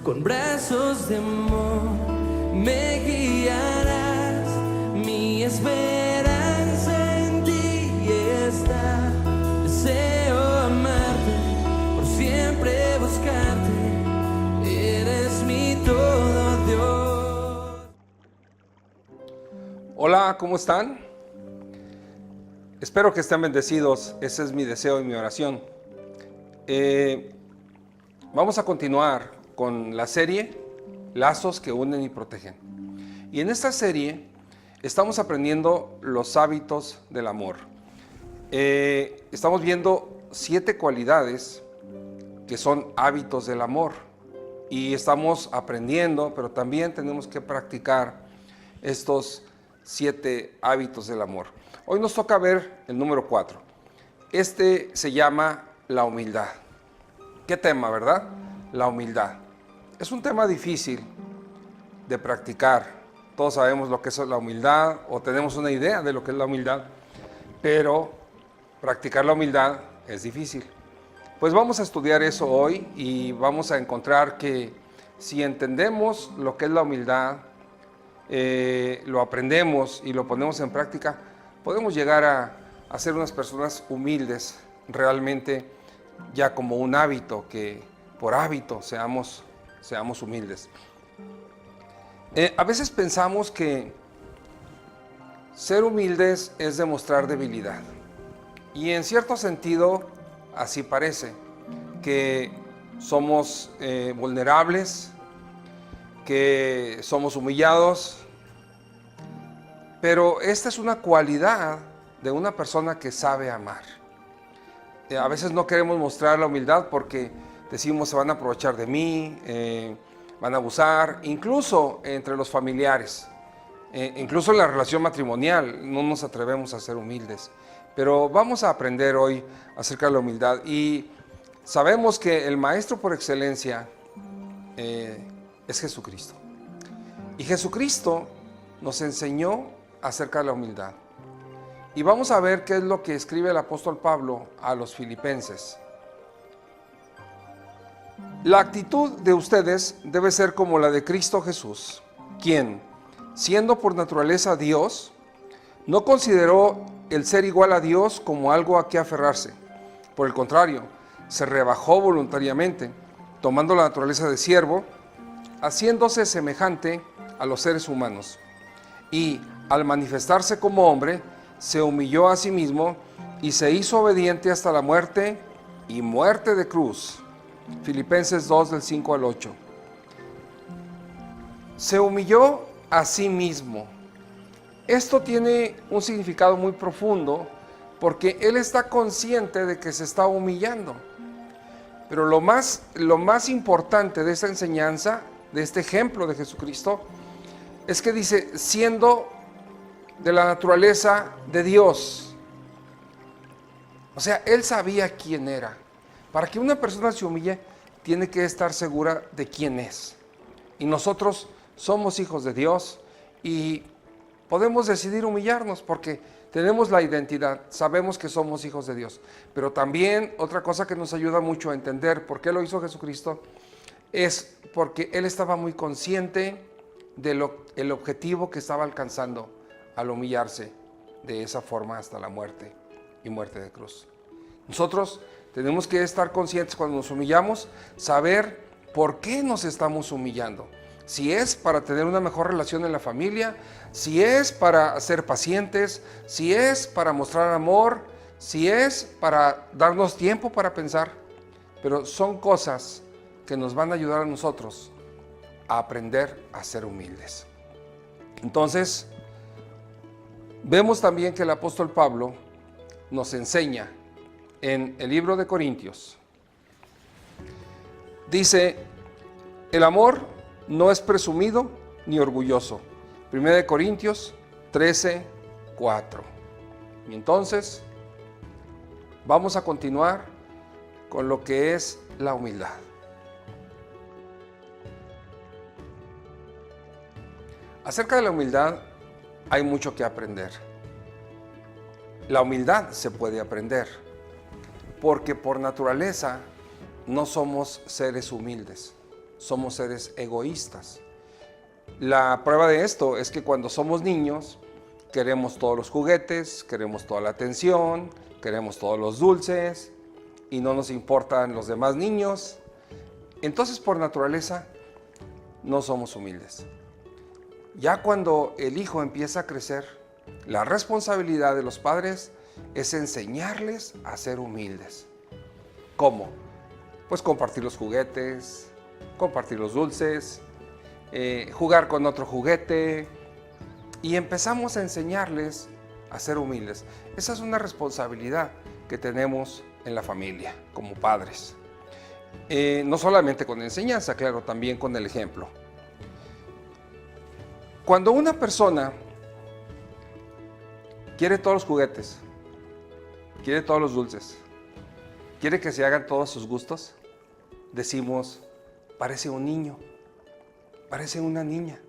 con brazos de amor me guiarás. Mi esperanza en ti está. Deseo amarte, por siempre buscarte. Eres mi todo, Dios. Hola, ¿cómo están? Espero que estén bendecidos. Ese es mi deseo y mi oración. Vamos a continuar con la serie Lazos que unen y protegen. Y en esta serie estamos aprendiendo los hábitos del amor. Estamos viendo 7 cualidades que son hábitos del amor. Y estamos aprendiendo, pero también tenemos que practicar estos 7 hábitos del amor. Hoy nos toca ver el número 4. Este se llama la humildad. ¿Qué tema, verdad? La humildad. Es un tema difícil de practicar. Todos sabemos lo que es la humildad o tenemos una idea de lo que es la humildad, pero practicar la humildad es difícil. Pues vamos a estudiar eso hoy y vamos a encontrar que si entendemos lo que es la humildad, lo aprendemos y lo ponemos en práctica, podemos llegar a ser unas personas humildes, realmente ya como un hábito, que por hábito seamos humildes. A veces pensamos que ser humildes es demostrar debilidad. Y en cierto sentido, así parece, que somos vulnerables, que somos humillados. Pero esta es una cualidad de una persona que sabe amar. A veces no queremos mostrar la humildad porque decimos se van a aprovechar de mí, van a abusar, incluso entre los familiares, incluso en la relación matrimonial no nos atrevemos a ser humildes. Pero vamos a aprender hoy acerca de la humildad y sabemos que el maestro por excelencia es Jesucristo. Y Jesucristo nos enseñó acerca de la humildad. Y vamos a ver qué es lo que escribe el apóstol Pablo a los filipenses. La actitud de ustedes debe ser como la de Cristo Jesús, quien, siendo por naturaleza Dios, no consideró el ser igual a Dios como algo a que aferrarse. Por el contrario, se rebajó voluntariamente, tomando la naturaleza de siervo, haciéndose semejante a los seres humanos. Y al manifestarse como hombre, se humilló a sí mismo y se hizo obediente hasta la muerte y muerte de cruz. Filipenses 2, del 5 al 8. Se humilló a sí mismo. Esto tiene un significado muy profundo porque él está consciente de que se está humillando. Pero lo más importante de esta enseñanza, de este ejemplo de Jesucristo, es que dice, siendo de la naturaleza de Dios. O sea, él sabía quién era. Para que una persona se humille, tiene que estar segura de quién es. Y nosotros somos hijos de Dios y podemos decidir humillarnos porque tenemos la identidad, sabemos que somos hijos de Dios. Pero también otra cosa que nos ayuda mucho a entender por qué lo hizo Jesucristo es porque él estaba muy consciente del objetivo que estaba alcanzando al humillarse de esa forma hasta la muerte y muerte de cruz. Nosotros tenemos que estar conscientes cuando nos humillamos, saber por qué nos estamos humillando. Si es para tener una mejor relación en la familia, si es para ser pacientes, si es para mostrar amor, si es para darnos tiempo para pensar. Pero son cosas que nos van a ayudar a nosotros a aprender a ser humildes. Entonces, vemos también que el apóstol Pablo nos enseña en el libro de Corintios. Dice, el amor no es presumido ni orgulloso. 1 Corintios 13, 4. Y entonces, vamos a continuar con lo que es la humildad. Acerca de la humildad hay mucho que aprender. La humildad se puede aprender, porque por naturaleza no somos seres humildes. somos seres egoístas. La prueba de esto es que cuando somos niños queremos todos los juguetes, queremos toda la atención, queremos todos los dulces y no nos importan los demás niños. Entonces, por naturaleza, no somos humildes. Ya cuando el hijo empieza a crecer, la responsabilidad de los padres es enseñarles a ser humildes. ¿Cómo? Pues compartir los juguetes, compartir los dulces, jugar con otro juguete, y empezamos a enseñarles a ser humildes. Esa es una responsabilidad que tenemos en la familia como padres. No solamente con enseñanza, claro, también con el ejemplo. Cuando una persona quiere todos los juguetes, quiere todos los dulces, quiere que se hagan todos sus gustos, decimos, parece un niño, parece una niña.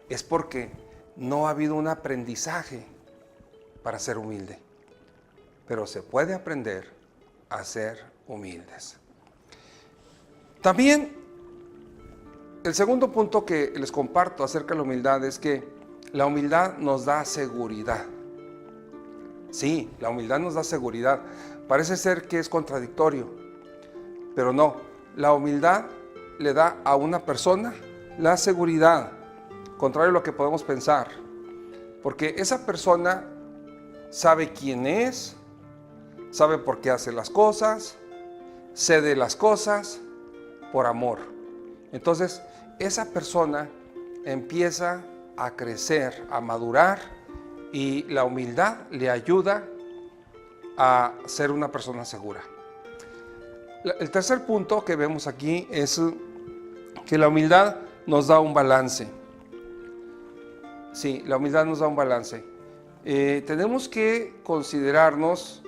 Es porque no ha habido un aprendizaje para ser humilde. Pero se puede aprender a ser humildes. También, el segundo punto que les comparto acerca de la humildad es que la humildad nos da seguridad. Sí, la humildad nos da seguridad. Parece ser que es contradictorio, pero no. La humildad le da a una persona la seguridad, contrario a lo que podemos pensar, porque esa persona sabe quién es, sabe por qué hace las cosas, cede las cosas por amor. Entonces, esa persona empieza a crecer, a madurar, y la humildad le ayuda a ser una persona segura. El tercer punto que vemos aquí es que la humildad nos da un balance. Sí, la humildad nos da un balance. Tenemos que considerarnos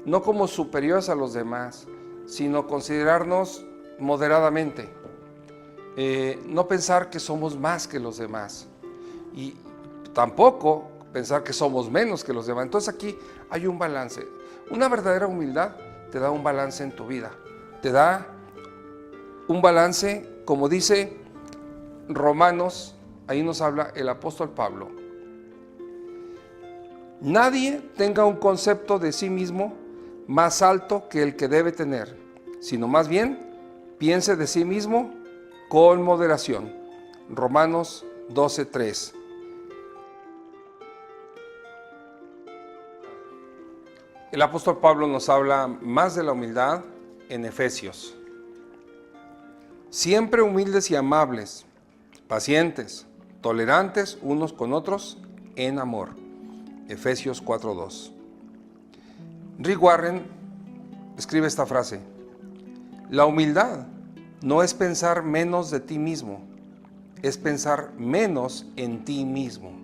no como superiores a los demás, sino considerarnos moderadamente. No pensar que somos más que los demás y tampoco pensar que somos menos que los demás. Entonces aquí hay un balance. Una verdadera humildad te da un balance en tu vida. Te da un balance, como dice Romanos, ahí nos habla el apóstol Pablo. Nadie tenga un concepto de sí mismo más alto que el que debe tener, sino más bien piense de sí mismo con moderación. Romanos 12:3. El apóstol Pablo nos habla más de la humildad en Efesios. Siempre humildes y amables, pacientes, tolerantes unos con otros en amor. Efesios 4:2. Rick Warren escribe esta frase: la humildad no es pensar menos de ti mismo, es pensar menos en ti mismo.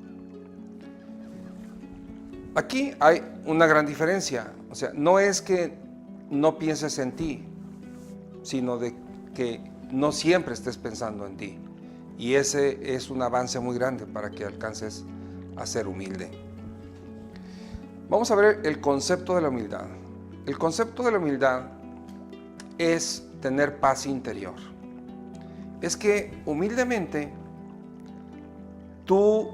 Aquí hay una gran diferencia, o sea, no es que no pienses en ti, sino de que no siempre estés pensando en ti. Y ese es un avance muy grande para que alcances a ser humilde. Vamos a ver el concepto de la humildad. El concepto de la humildad es tener paz interior. Es que humildemente tú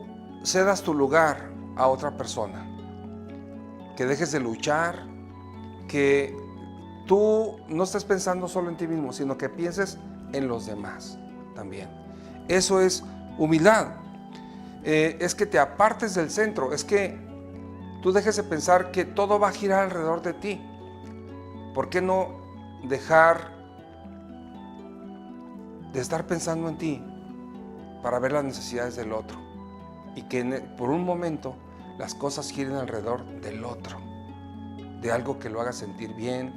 cedas tu lugar a otra persona, que dejes de luchar, que tú no estés pensando solo en ti mismo, sino que pienses en los demás también. Eso es humildad. Es que te apartes del centro, es que tú dejes de pensar que todo va a girar alrededor de ti. ¿Por qué no dejar de estar pensando en ti para ver las necesidades del otro? Y que por un momento las cosas giren alrededor del otro, de algo que lo haga sentir bien,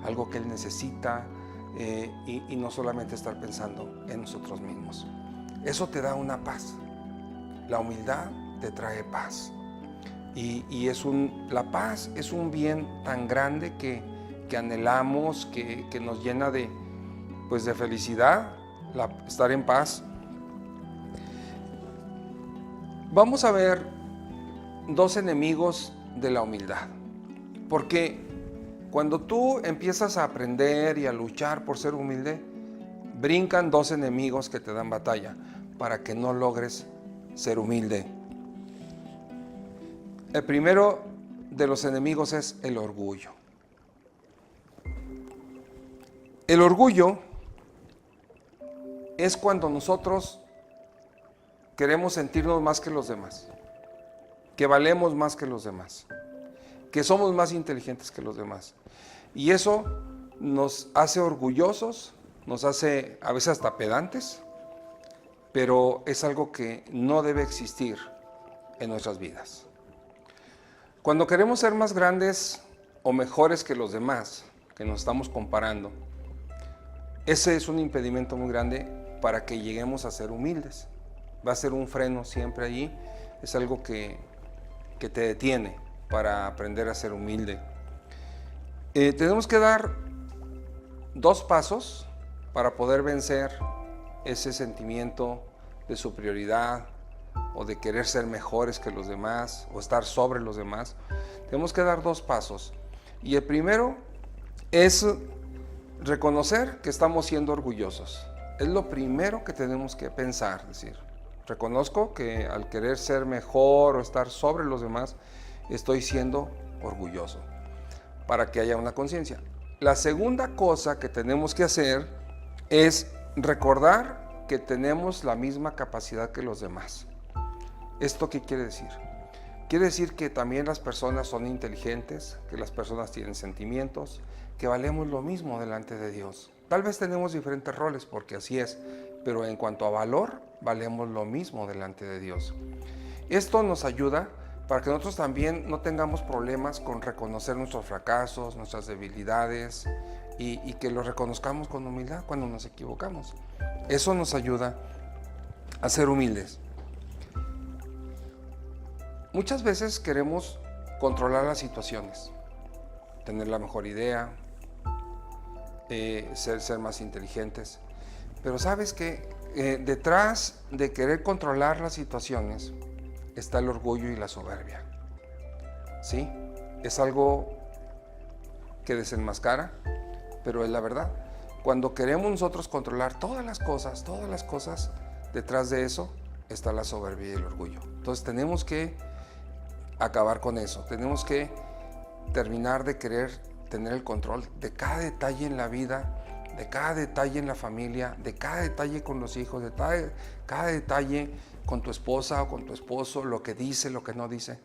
algo que él necesita, y no solamente estar pensando en nosotros mismos. Eso te da una paz. La humildad te trae paz. Y la paz es un bien tan grande que anhelamos, que nos llena de felicidad, estar en paz. Vamos a ver dos enemigos de la humildad. Porque cuando tú empiezas a aprender y a luchar por ser humilde, brincan dos enemigos que te dan batalla para que no logres ser humilde. El primero de los enemigos es el orgullo. El orgullo es cuando nosotros queremos sentirnos más que los demás, que valemos más que los demás, que somos más inteligentes que los demás. Y eso nos hace orgullosos, nos hace a veces hasta pedantes, pero es algo que no debe existir en nuestras vidas. Cuando queremos ser más grandes o mejores que los demás, que nos estamos comparando, ese es un impedimento muy grande para que lleguemos a ser humildes. Va a ser un freno siempre allí, es algo que te detiene para aprender a ser humilde. Tenemos que dar 2 pasos para poder vencer ese sentimiento de superioridad o de querer ser mejores que los demás o estar sobre los demás. Tenemos que dar 2 pasos. Y el primero es reconocer que estamos siendo orgullosos. Es lo primero que tenemos que pensar, decir, reconozco que al querer ser mejor o estar sobre los demás, estoy siendo orgulloso, para que haya una conciencia. La segunda cosa que tenemos que hacer es recordar que tenemos la misma capacidad que los demás. ¿Esto qué quiere decir? Quiere decir que también las personas son inteligentes, que las personas tienen sentimientos, que valemos lo mismo delante de Dios. Tal vez tenemos diferentes roles, porque así es, pero en cuanto a valor, valemos lo mismo delante de Dios. Esto nos ayuda para que nosotros también no tengamos problemas con reconocer nuestros fracasos, nuestras debilidades, y que los reconozcamos con humildad cuando nos equivocamos. Eso nos ayuda a ser humildes. Muchas veces queremos controlar las situaciones, tener la mejor idea, ser más inteligentes, pero sabes que detrás de querer controlar las situaciones está el orgullo y la soberbia. ¿Sí? Es algo que desenmascara, pero es la verdad. Cuando queremos nosotros controlar todas las cosas, detrás de eso está la soberbia y el orgullo. Entonces tenemos que acabar con eso. Tenemos que terminar de querer tener el control de cada detalle en la vida, de cada detalle en la familia, de cada detalle con los hijos, de cada detalle con tu esposa o con tu esposo, lo que dice, lo que no dice,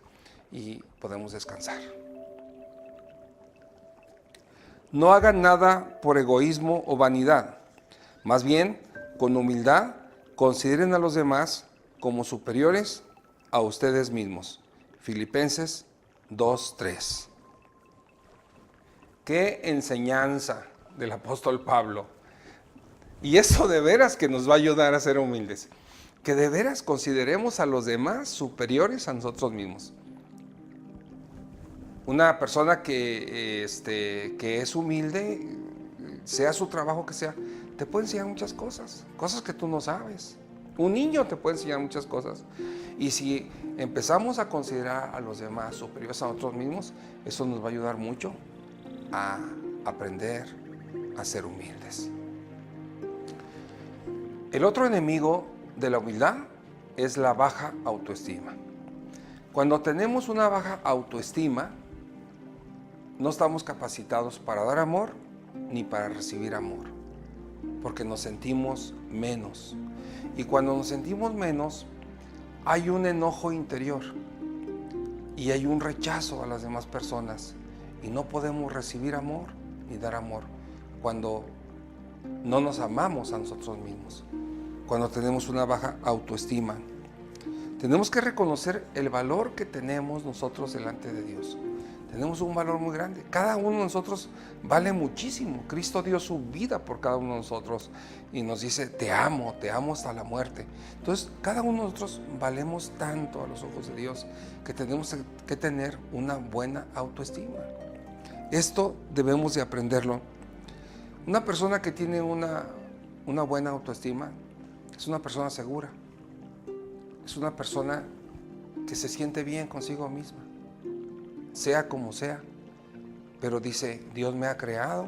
y podemos descansar. No hagan nada por egoísmo o vanidad. Más bien, con humildad, consideren a los demás como superiores a ustedes mismos. Filipenses 2:3. Qué enseñanza del apóstol Pablo. Y eso de veras que nos va a ayudar a ser humildes. Que de veras consideremos a los demás superiores a nosotros mismos. Una persona que es humilde, sea su trabajo que sea, te puede enseñar muchas cosas que tú no sabes. Un niño te puede enseñar muchas cosas. Y si empezamos a considerar a los demás superiores a nosotros mismos, eso nos va a ayudar mucho a aprender a ser humildes. El otro enemigo de la humildad es la baja autoestima. Cuando tenemos una baja autoestima, no estamos capacitados para dar amor ni para recibir amor, porque nos sentimos menos. Y cuando nos sentimos menos, hay un enojo interior y hay un rechazo a las demás personas, y no podemos recibir amor ni dar amor cuando no nos amamos a nosotros mismos, cuando tenemos una baja autoestima. Tenemos que reconocer el valor que tenemos nosotros delante de Dios. Tenemos un valor muy grande. Cada uno de nosotros vale muchísimo. Cristo dio su vida por cada uno de nosotros y nos dice, te amo hasta la muerte. Entonces, cada uno de nosotros valemos tanto a los ojos de Dios que tenemos que tener una buena autoestima. Esto debemos de aprenderlo. Una persona que tiene una buena autoestima es una persona segura. Es una persona que se siente bien consigo misma, sea como sea, pero dice, Dios me ha creado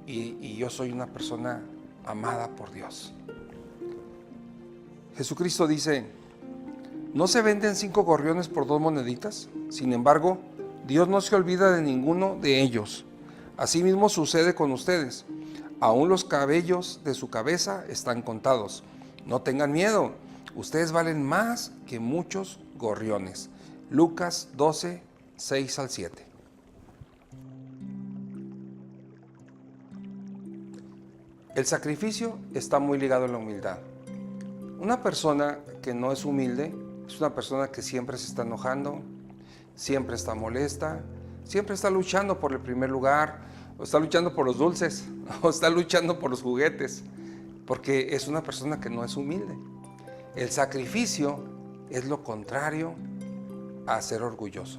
y yo soy una persona amada por Dios. Jesucristo dice: ¿no se venden 5 gorriones por 2 moneditas? Sin embargo, Dios no se olvida de ninguno de ellos. Asimismo sucede con ustedes. Aún los cabellos de su cabeza están contados. No tengan miedo, ustedes valen más que muchos gorriones. Lucas 12, 6 al 7. El sacrificio está muy ligado a la humildad. Una persona que no es humilde es una persona que siempre se está enojando, siempre está molesta, siempre está luchando por el primer lugar, o está luchando por los dulces, o está luchando por los juguetes, porque es una persona que no es humilde. El sacrificio es lo contrario a ser orgulloso.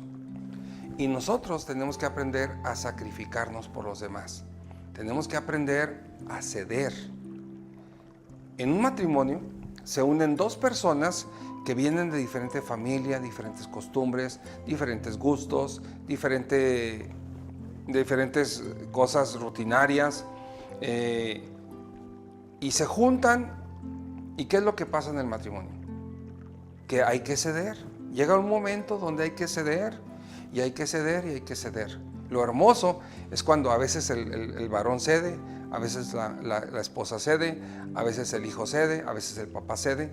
Y nosotros tenemos que aprender a sacrificarnos por los demás. Tenemos que aprender a ceder. En un matrimonio se unen 2 personas que vienen de diferente familia, diferentes costumbres, diferentes gustos, diferentes cosas rutinarias, y se juntan. ¿Y qué es lo que pasa en el matrimonio? Que hay que ceder. Llega un momento donde hay que ceder, y hay que ceder, y hay que ceder. Lo hermoso es cuando a veces el varón cede, a veces la esposa cede, a veces el hijo cede, a veces el papá cede,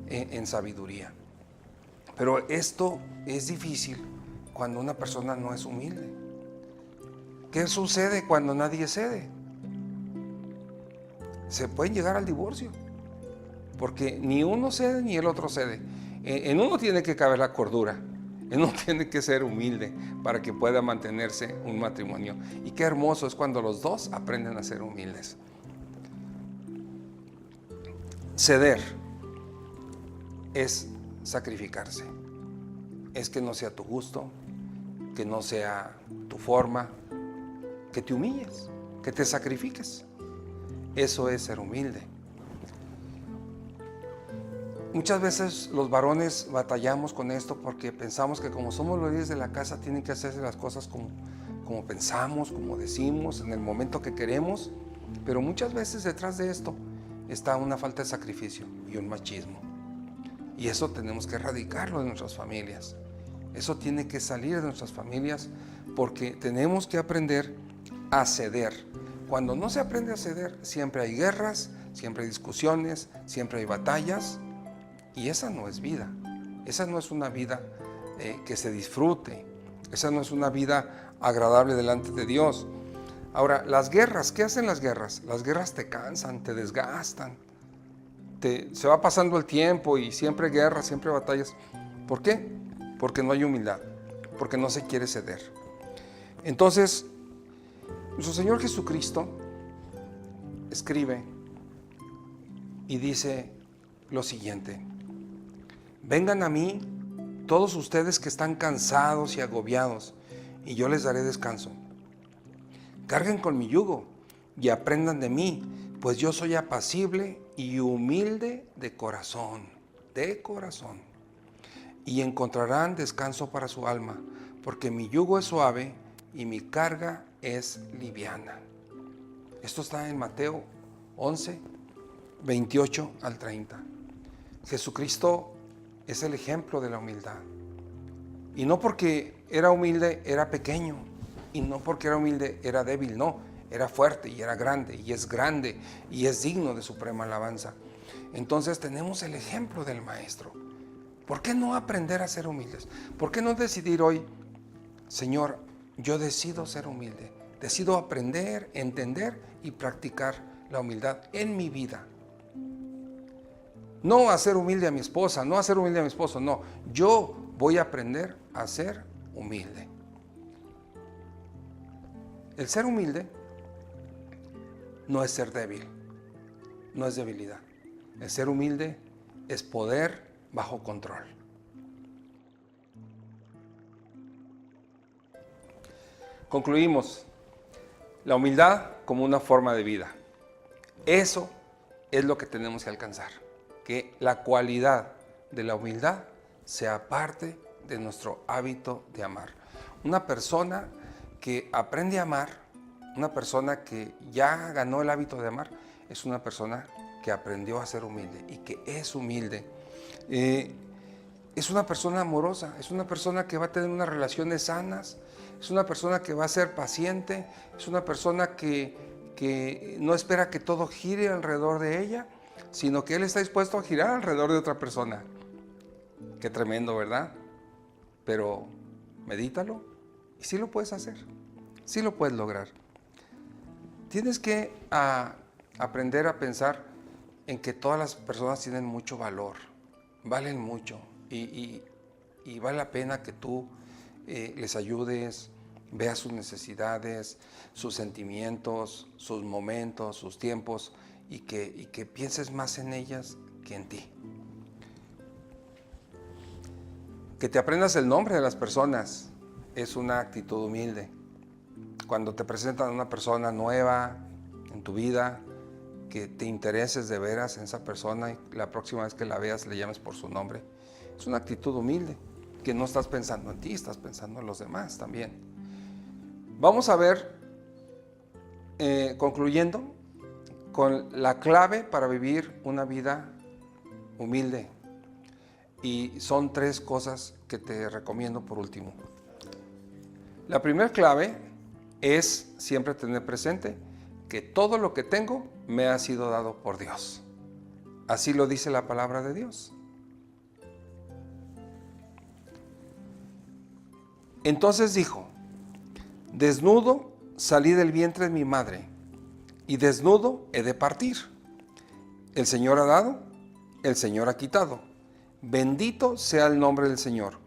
en sabiduría. Pero esto es difícil cuando una persona no es humilde. ¿Qué sucede cuando nadie cede? Se pueden llegar al divorcio, porque ni uno cede ni el otro cede. En uno tiene que caber la cordura, en uno tiene que ser humilde para que pueda mantenerse un matrimonio. Y qué hermoso es cuando los 2 aprenden a ser humildes. Ceder es sacrificarse, es que no sea tu gusto, que no sea tu forma, que te humilles, que te sacrifiques. Eso es ser humilde. Muchas veces los varones batallamos con esto porque pensamos que como somos los líderes de la casa tienen que hacerse las cosas como pensamos, como decimos, en el momento que queremos, pero muchas veces detrás de esto está una falta de sacrificio y un machismo. Y eso tenemos que erradicarlo de nuestras familias. Eso tiene que salir de nuestras familias porque tenemos que aprender a ceder. Cuando no se aprende a ceder, siempre hay guerras, siempre hay discusiones, siempre hay batallas. Y esa no es vida. Esa no es una vida que se disfrute. Esa no es una vida agradable delante de Dios. Ahora, las guerras, ¿qué hacen las guerras? Las guerras te cansan, te desgastan. Se va pasando el tiempo y siempre guerras, siempre batallas. ¿Por qué? Porque no hay humildad, porque no se quiere ceder. Entonces, nuestro Señor Jesucristo escribe y dice lo siguiente: vengan a mí todos ustedes que están cansados y agobiados, y yo les daré descanso. Carguen con mi yugo y aprendan de mí, pues yo soy apacible y humilde de corazón, y encontrarán descanso para su alma, porque mi yugo es suave y mi carga es liviana. Esto está en Mateo 11, 28 al 30. Jesucristo es el ejemplo de la humildad. Y no porque era humilde era pequeño, y no porque era humilde era débil, no, era fuerte y era grande y es digno de suprema alabanza. Entonces tenemos el ejemplo del Maestro. ¿Por qué no aprender a ser humildes? ¿Por qué no decidir hoy, Señor, yo decido ser humilde, decido aprender, entender y practicar la humildad en mi vida? No hacer humilde a mi esposa, no hacer humilde a mi esposo, no. Yo voy a aprender a ser humilde. El ser humilde no es ser débil, no es debilidad. El ser humilde es poder bajo control. Concluimos. La humildad como una forma de vida. Eso es lo que tenemos que alcanzar. Que la cualidad de la humildad sea parte de nuestro hábito de amar. Una persona que aprende a amar, una persona que ya ganó el hábito de amar, es una persona que aprendió a ser humilde y que es humilde. Es una persona amorosa, es una persona que va a tener unas relaciones sanas, es una persona que va a ser paciente, es una persona que no espera que todo gire alrededor de ella, sino que él está dispuesto a girar alrededor de otra persona. Qué tremendo, ¿verdad? Pero medítalo y sí lo puedes hacer, sí lo puedes lograr. Tienes que aprender a pensar en que todas las personas tienen mucho valor, valen mucho y vale la pena que tú les ayudes, veas sus necesidades, sus sentimientos, sus momentos, sus tiempos y que pienses más en ellas que en ti. Que te aprendas el nombre de las personas es una actitud humilde. Cuando te presentan a una persona nueva en tu vida, que te intereses de veras en esa persona y la próxima vez que la veas le llames por su nombre, es una actitud humilde, que no estás pensando en ti, estás pensando en los demás también. Vamos a ver, concluyendo, con la clave para vivir una vida humilde. Y son 3 cosas que te recomiendo por último. La primera clave es siempre tener presente que todo lo que tengo me ha sido dado por Dios. Así lo dice la palabra de Dios. Entonces dijo: desnudo salí del vientre de mi madre, y desnudo he de partir. El Señor ha dado, el Señor ha quitado. Bendito sea el nombre del Señor.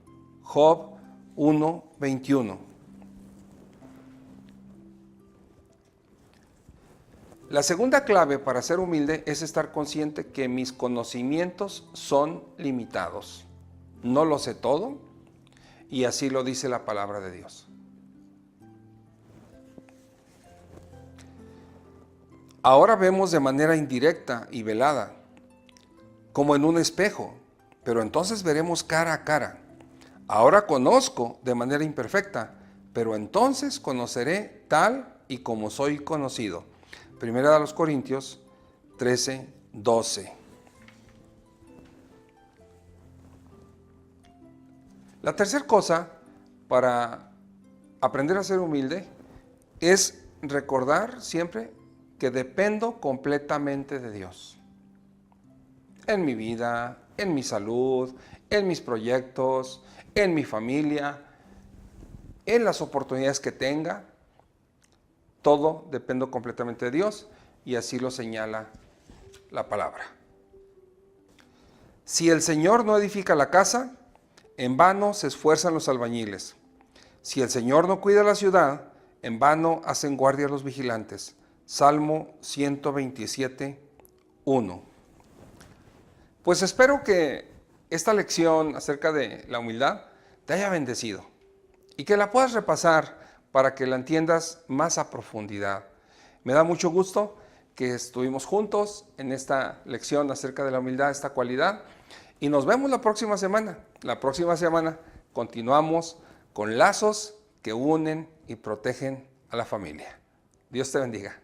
Job 1:21. La segunda clave para ser humilde es estar consciente que mis conocimientos son limitados. No lo sé todo, y así lo dice la palabra de Dios. Ahora vemos de manera indirecta y velada, como en un espejo, pero entonces veremos cara a cara. Ahora conozco de manera imperfecta, pero entonces conoceré tal y como soy conocido. Primera de los Corintios 13:12. La tercera cosa para aprender a ser humilde es recordar siempre que dependo completamente de Dios. En mi vida, en mi salud, en mis proyectos, en mi familia, en las oportunidades que tenga. Todo dependo completamente de Dios y así lo señala la palabra. Si el Señor no edifica la casa, en vano se esfuerzan los albañiles. Si el Señor no cuida la ciudad, en vano hacen guardia los vigilantes. Salmo 127:1. Pues espero que esta lección acerca de la humildad te haya bendecido y que la puedas repasar para que la entiendas más a profundidad. Me da mucho gusto que estuvimos juntos en esta lección acerca de la humildad, esta cualidad, y nos vemos la próxima semana. La próxima semana continuamos con lazos que unen y protegen a la familia. Dios te bendiga.